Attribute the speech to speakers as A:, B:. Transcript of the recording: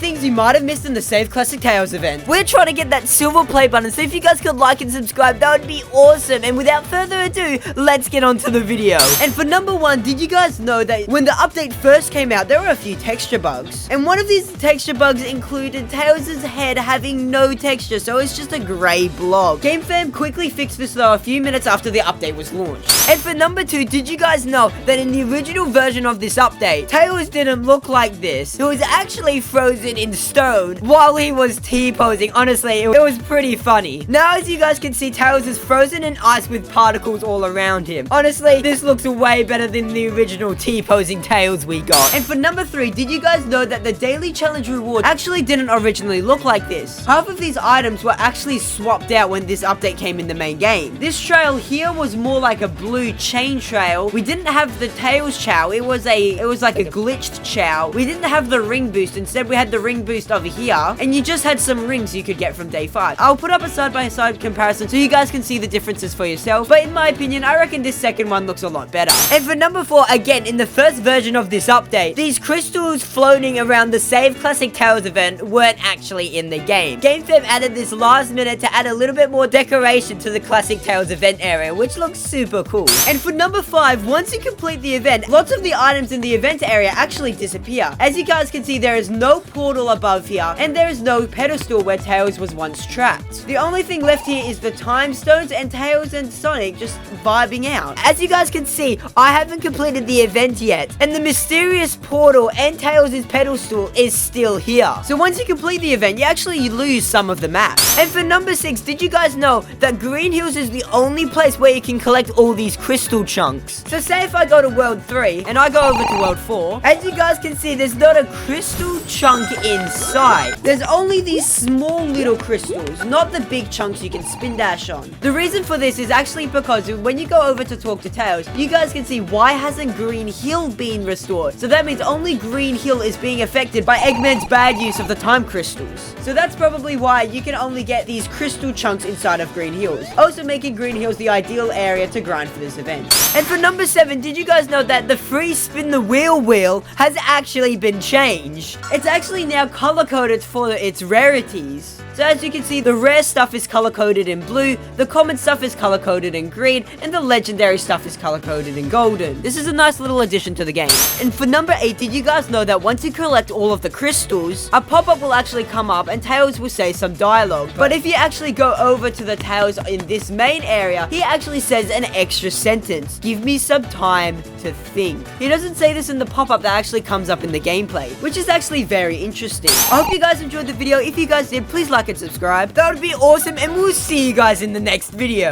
A: things you might have missed in the Save Classic Tales event.
B: We're trying to get that silver play button, so if you guys could like and subscribe, that would be awesome. And without further ado, let's get on to the video.
A: And for number 1, did you guys know that when the update first came out, there were a few texture bugs? And one of these texture bugs included Tails' head having no texture, so it's just a grey blob. GameFam quickly fixed this though a few minutes after the update was launched.
B: And for number 2, did you guys know that in the original version of this update, Tails didn't look like this? He was actually frozen in stone while he was T-posing. Honestly, it was pretty funny. Now, as you guys can see, Tails is frozen in ice with particles all around him. Honestly, this looks way better than the original T-posing Tails we got.
A: And for number 3, did you guys know that the daily challenge reward actually didn't originally look like this? Half of these items were actually swapped out when this update came in the main game. This trail here was more like a blue chain trail. We didn't have the Tails chow. It was like a glitched chow. We didn't have the ring boost. Instead, we had the ring boost over here, and you just had some rings you could get from day 5. I'll put up a side-by-side comparison so you guys can see the differences for yourself, but in my opinion, I reckon this second one looks a lot better.
B: And for number 4, again, in the first version of this update, these crystals floating around the Save Classic Tales event weren't actually in the game. GameFam added this last minute to add a little bit more decoration to the Classic Tales event area, which looks super cool.
A: And for number 5, once you complete the event, lots of the items in the event area actually disappear. As you guys can see, there is no portal above here, and there is no pedestal where Tails was once trapped. The only thing left here is the time stones and Tails and Sonic just vibing out.
B: As you guys can see, I haven't completed the event yet, and the mysterious portal and Tails' pedestal is still here.
A: So once you complete the event, you actually lose some of the map.
B: And for number 6, did you guys know that Green Hills is the only place where you can collect all these crystal chunks?
A: So say if I go to World 3, and I go over to World 4,
B: as you guys can see, there's not a crystal chunk inside.
A: There's only these small little crystals, not the big chunks you can spin dash on. The reason for this is actually because when you go over to talk to Tails, you guys can see why hasn't Green Hill been restored? So that means only Green Hill is being affected by Eggman's bad use of the time crystals. So that's probably why you can only get these crystal chunks inside of Green Hills, also making Green Hills the ideal area to grind for this event.
B: And for number 7, did you guys know that the free spin the wheel has actually been changed?
A: It's actually now color-coded for its rarities. So as you can see, the rare stuff is color-coded in blue, the common stuff is color-coded in green, and the legendary stuff is color-coded in golden. This is a nice little addition to the game. And for number 8, did you guys know that once you collect all of the crystals, a pop-up will actually come up and Tails will say some dialogue. But if you actually go over to the Tails in this main area, he actually says an extra sentence. Give me some time to think. He doesn't say this in the pop-up that actually comes up in the gameplay, which is actually very interesting. I hope you guys enjoyed the video. If you guys did, please like and subscribe. That would be awesome, and we'll see you guys in the next video.